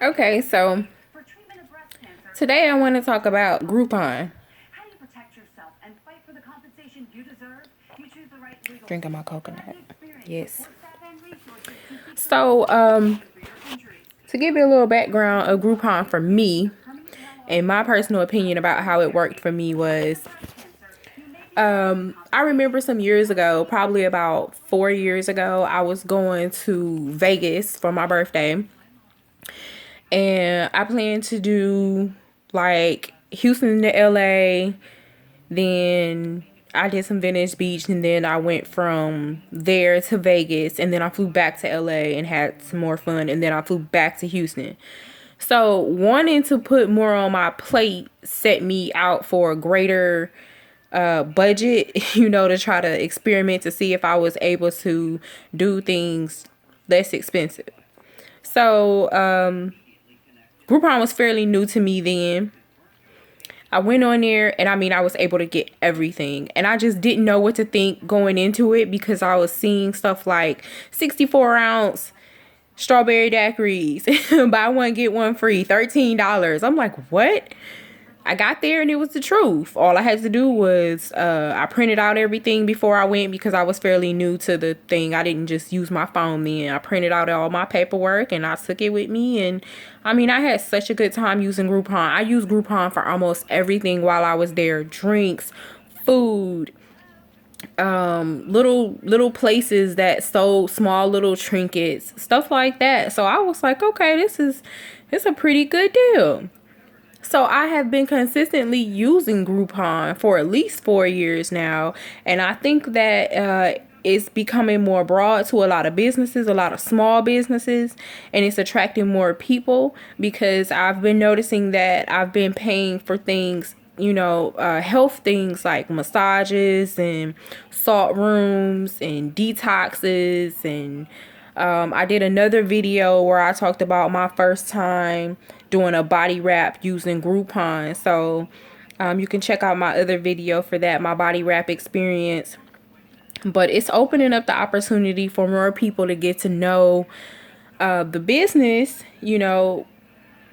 Okay, so today I want to talk about Groupon. Drinking my coconut. Yes. So, to give you a little background of Groupon for me, and my personal opinion about how it worked for me was, I remember some years ago, probably about 4 years ago, I was going to Vegas for my birthday. And I planned to do like Houston to LA. Then I did some Venice Beach. And then I went from there to Vegas. And then I flew back to LA and had some more fun. And then I flew back to Houston. So wanting to put more on my plate set me out for a greater budget, to try to experiment to see if I was able to do things less expensive. So, Groupon was fairly new to me then. I went on there and I was able to get everything. And I just didn't know what to think going into it because I was seeing stuff like 64-ounce strawberry daiquiris. Buy one, get one free, $13. I'm like, what? I got there and it was the truth. All I had to do was I printed out everything before I went because I was fairly new to the thing. I didn't just use my phone then. I printed out all my paperwork and I took it with me. And I had such a good time using Groupon. I used Groupon for almost everything while I was there. Drinks, food, little places that sold small little trinkets, stuff like that. So I was like, okay, it's a pretty good deal. So I have been consistently using Groupon for at least 4 years now. And I think that it's becoming more broad to a lot of businesses, a lot of small businesses, and it's attracting more people because I've been noticing that I've been paying for things, health things like massages and salt rooms and detoxes. And I did another video where I talked about my first time doing a body wrap using Groupon. So you can check out my other video for that, my body wrap experience. But it's opening up the opportunity for more people to get to know the business,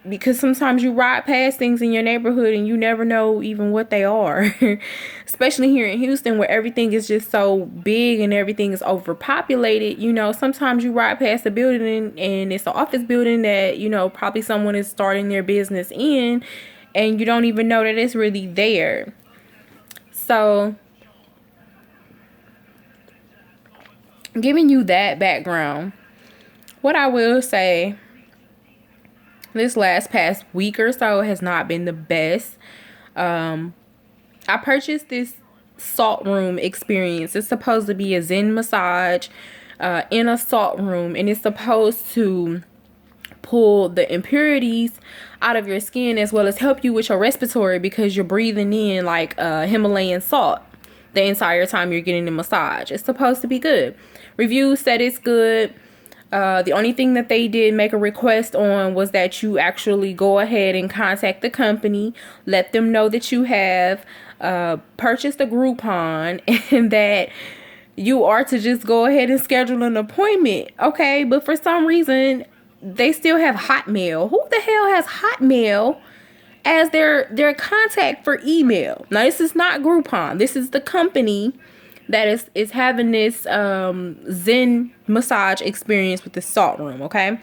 because sometimes you ride past things in your neighborhood and you never know even what they are. Especially here in Houston where everything is just so big and everything is overpopulated. Sometimes you ride past a building and it's an office building that, probably someone is starting their business in and you don't even know that it's really there. So, giving you that background, what I will say, this past week or so has not been the best. I purchased this salt room experience. It's supposed to be a Zen massage in a salt room, and it's supposed to pull the impurities out of your skin as well as help you with your respiratory because you're breathing in like Himalayan salt the entire time you're getting the massage. It's supposed to be good. Reviews said it's good. The only thing that they did make a request on was that you actually go ahead and contact the company, let them know that you have purchased a Groupon and that you are to just go ahead and schedule an appointment. Okay, but for some reason, they still have Hotmail. Who the hell has Hotmail as their contact for email? Now, this is not Groupon. This is the company that is having this Zen massage experience with the salt room, okay?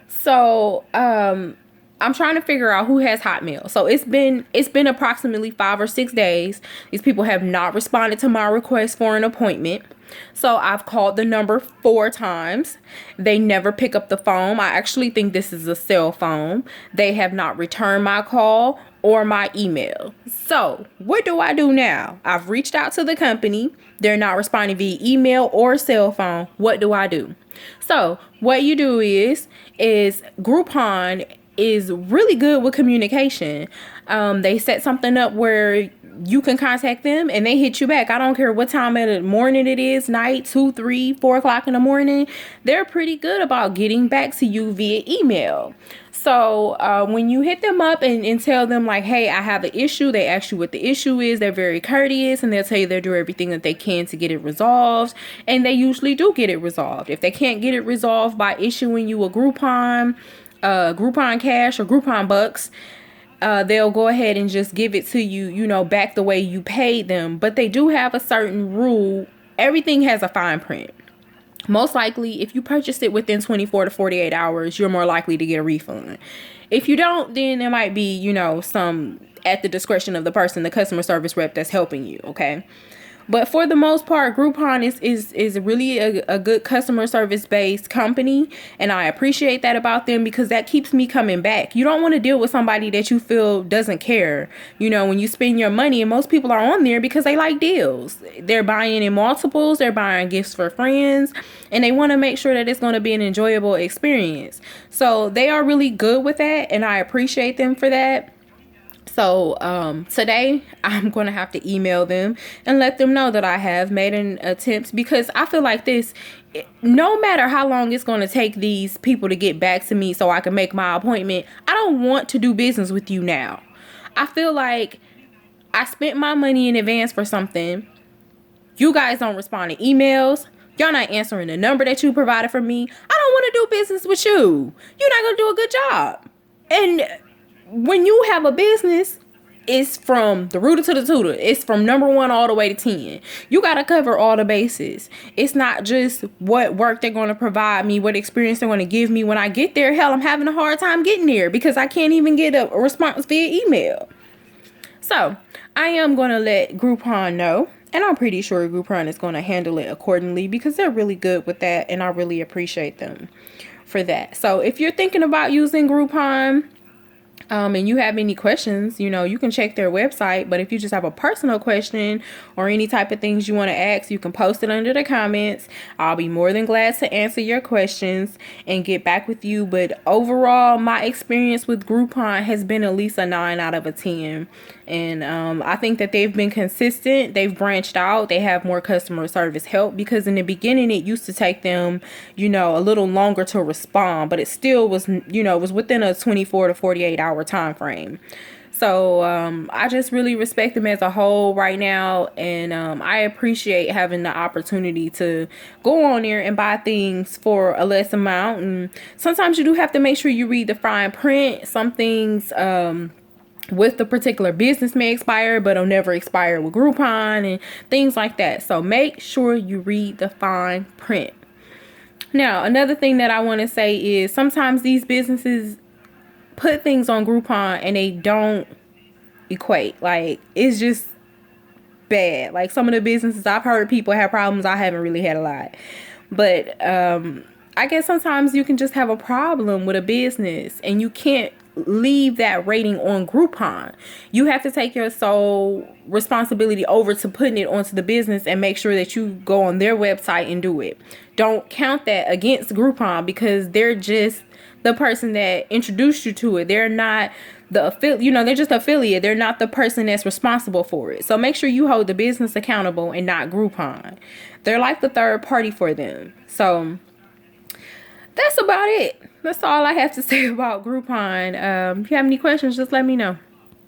So, I'm trying to figure out who has Hotmail. So it's been approximately 5 or 6 days. These people have not responded to my request for an appointment. So I've called the number 4 times. They never pick up the phone. I actually think this is a cell phone. They have not returned my call or my email. So what do I do now? I've reached out to the company. They're not responding via email or cell phone. What do I do? So what you do is Groupon is really good with communication. They set something up where you can contact them and they hit you back. I don't care what time of the morning it is, night, 2, 3, 4 o'clock in the morning. They're pretty good about getting back to you via email. So when you hit them up and tell them like, hey, I have an issue, they ask you what the issue is. They're very courteous and they'll tell you they'll do everything that they can to get it resolved. And they usually do get it resolved. If they can't get it resolved by issuing you a Groupon Cash or Groupon Bucks, they'll go ahead and just give it to you, you know, back the way you paid them. But they do have a certain rule. Everything has a fine print. Most likely, if you purchase it within 24 to 48 hours, you're more likely to get a refund. If you don't, then there might be, you know, some at the discretion of the person, the customer service rep that's helping you, okay? But for the most part, Groupon is really a good customer service based company. And I appreciate that about them because that keeps me coming back. You don't want to deal with somebody that you feel doesn't care. You know, when you spend your money, and most people are on there because they like deals. They're buying in multiples. They're buying gifts for friends. And they want to make sure that it's going to be an enjoyable experience. So they are really good with that. And I appreciate them for that. So today I'm going to have to email them and let them know that I have made an attempt, because I feel like this, no matter how long it's going to take these people to get back to me so I can make my appointment, I don't want to do business with you now. I feel like I spent my money in advance for something. You guys don't respond to emails. Y'all not answering the number that you provided for me. I don't want to do business with you. You're not going to do a good job. And when you have a business, it's from the rooter to the tutor. It's from number 1 all the way to 10. You got to cover all the bases. It's not just what work they're going to provide me, what experience they're going to give me when I get there. Hell, I'm having a hard time getting there because I can't even get a response via email. So I am going to let Groupon know. And I'm pretty sure Groupon is going to handle it accordingly because they're really good with that. And I really appreciate them for that. So if you're thinking about using Groupon, and you have any questions, you know, you can check their website. But if you just have a personal question or any type of things you want to ask, you can post it under the comments. I'll be more than glad to answer your questions and get back with you. But overall, my experience with Groupon has been at least a 9 out of a 10. And I think that they've been consistent. They've branched out. They have more customer service help, because in the beginning it used to take them, you know, a little longer to respond, but it still was, you know, it was within a 24 to 48 hour time frame. So I just really respect them as a whole right now. And I appreciate having the opportunity to go on there and buy things for a less amount. And sometimes you do have to make sure you read the fine print. Some things with the particular business may expire, but it'll never expire with Groupon and things like that. So make sure you read the fine print. Now, another thing that I want to say is sometimes these businesses put things on Groupon and they don't equate. Like, it's just bad. Like, some of the businesses I've heard people have problems. I haven't really had a lot. But I guess sometimes you can just have a problem with a business and you can't leave that rating on Groupon. You have to take your sole responsibility over to putting it onto the business and make sure that you go on their website and do it. Don't count that against Groupon because they're just the person that introduced you to it. They're not the affiliate, you know, they're just affiliate. They're not the person that's responsible for it. So make sure you hold the business accountable and not Groupon. They're like the third party for them. So that's about it. That's all I have to say about Groupon. If you have any questions, just let me know.